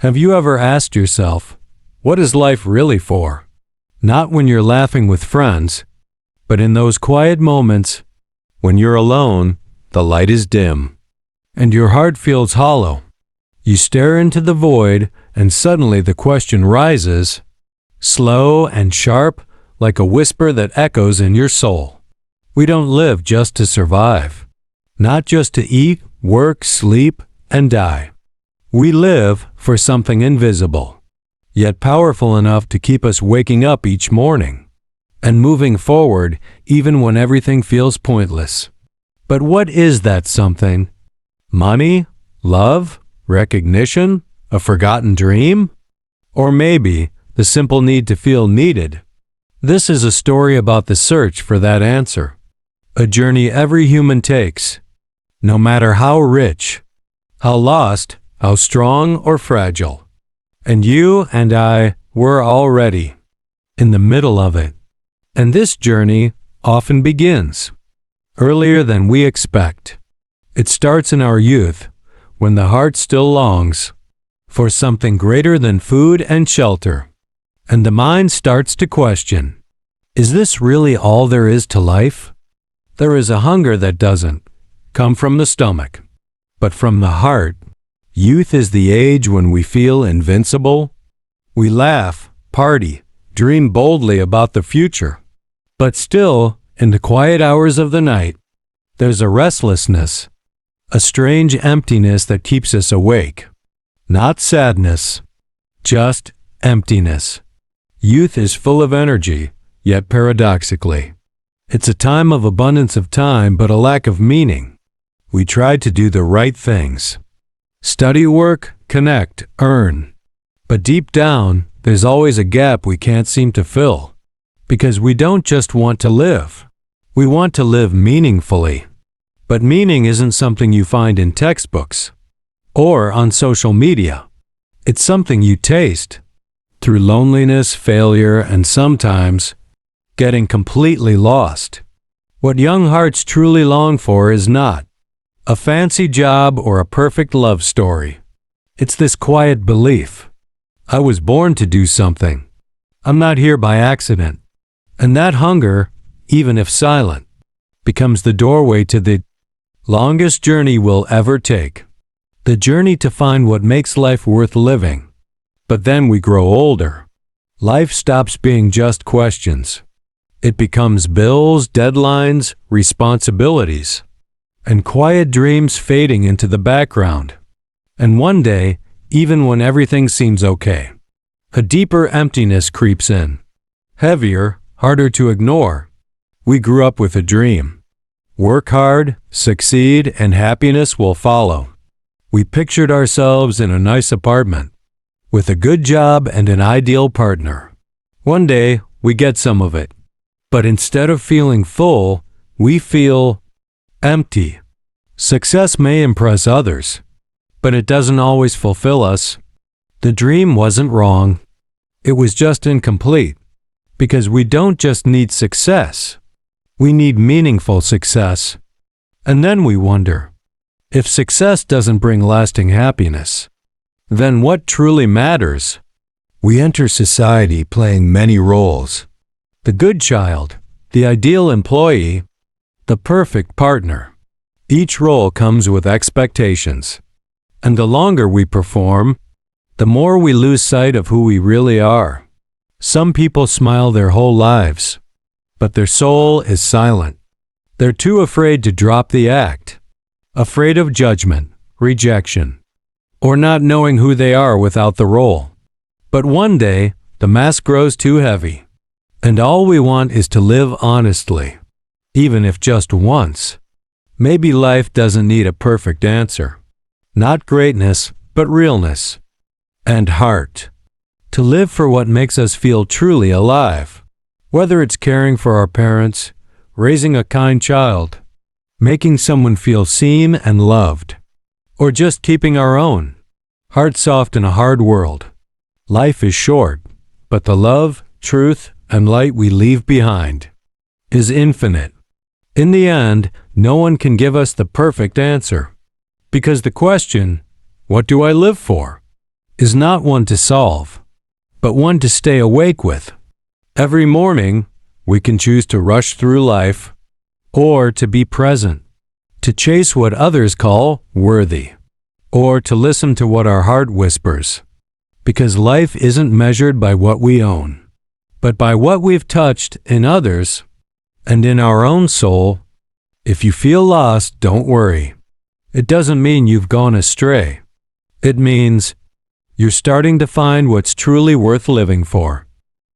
Have you ever asked yourself, what is life really for? Not when you're laughing with friends, but in those quiet moments when you're alone, the light is dim, and your heart feels hollow. You stare into the void, and suddenly the question rises, slow and sharp, like a whisper that echoes in your soul. We don't live just to survive, not just to eat, work, sleep, and die. We live for something invisible, yet powerful enough to keep us waking up each morning and moving forward even when everything feels pointless. But what is that something? Money? Love? Recognition? A forgotten dream? Or maybe the simple need to feel needed? This is a story about the search for that answer, a journey every human takes, no matter how rich, how lost, how strong or fragile. And you and I were already in the middle of it. And this journey often begins earlier than we expect. It starts in our youth, when the heart still longs for something greater than food and shelter, and the mind starts to question, is this really all there is to life? There is a hunger that doesn't come from the stomach, but from the heart. Youth is the age when we feel invincible. We laugh, party, dream boldly about the future. But still, in the quiet hours of the night, there's a restlessness, a strange emptiness that keeps us awake. Not sadness, just emptiness. Youth is full of energy, yet paradoxically, it's a time of abundance of time but a lack of meaning. We try to do the right things. Study, work, connect, earn. But deep down, there's always a gap we can't seem to fill. Because we don't just want to live. We want to live meaningfully. But meaning isn't something you find in textbooks or on social media. It's something you taste through loneliness, failure, and sometimes getting completely lost. What young hearts truly long for is not a fancy job or a perfect love story. It's this quiet belief. I was born to do something. I'm not here by accident. And that hunger, even if silent, becomes the doorway to the longest journey we'll ever take. The journey to find what makes life worth living. But then we grow older. Life stops being just questions. It becomes bills, deadlines, responsibilities, and quiet dreams fading into the background. And one day, even when everything seems okay, a deeper emptiness creeps in. Heavier, harder to ignore. We grew up with a dream. Work hard, succeed, and happiness will follow. We pictured ourselves in a nice apartment, with a good job and an ideal partner. One day, we get some of it. But instead of feeling full, we feel empty. Success may impress others, but it doesn't always fulfill us. The dream wasn't wrong. It was just incomplete. Because we don't just need success. We need meaningful success. And then we wonder, if success doesn't bring lasting happiness, then what truly matters? We enter society playing many roles. The good child, the ideal employee, the perfect partner. Each role comes with expectations. And the longer we perform, the more we lose sight of who we really are. Some people smile their whole lives, but their soul is silent. They're too afraid to drop the act, afraid of judgment, rejection, or not knowing who they are without the role. But one day, the mask grows too heavy, and all we want is to live honestly, even if just once. Maybe life doesn't need a perfect answer. Not greatness, but realness and heart. To live for what makes us feel truly alive. Whether it's caring for our parents, raising a kind child, making someone feel seen and loved, or just keeping our own heart soft in a hard world. Life is short, but the love, truth, and light we leave behind is infinite. In the end, no one can give us the perfect answer. Because the question, what do I live for, is not one to solve, but one to stay awake with. Every morning, we can choose to rush through life or to be present, to chase what others call worthy, or to listen to what our heart whispers. Because life isn't measured by what we own, but by what we've touched in others and in our own soul. If you feel lost, don't worry. It doesn't mean you've gone astray. It means you're starting to find what's truly worth living for.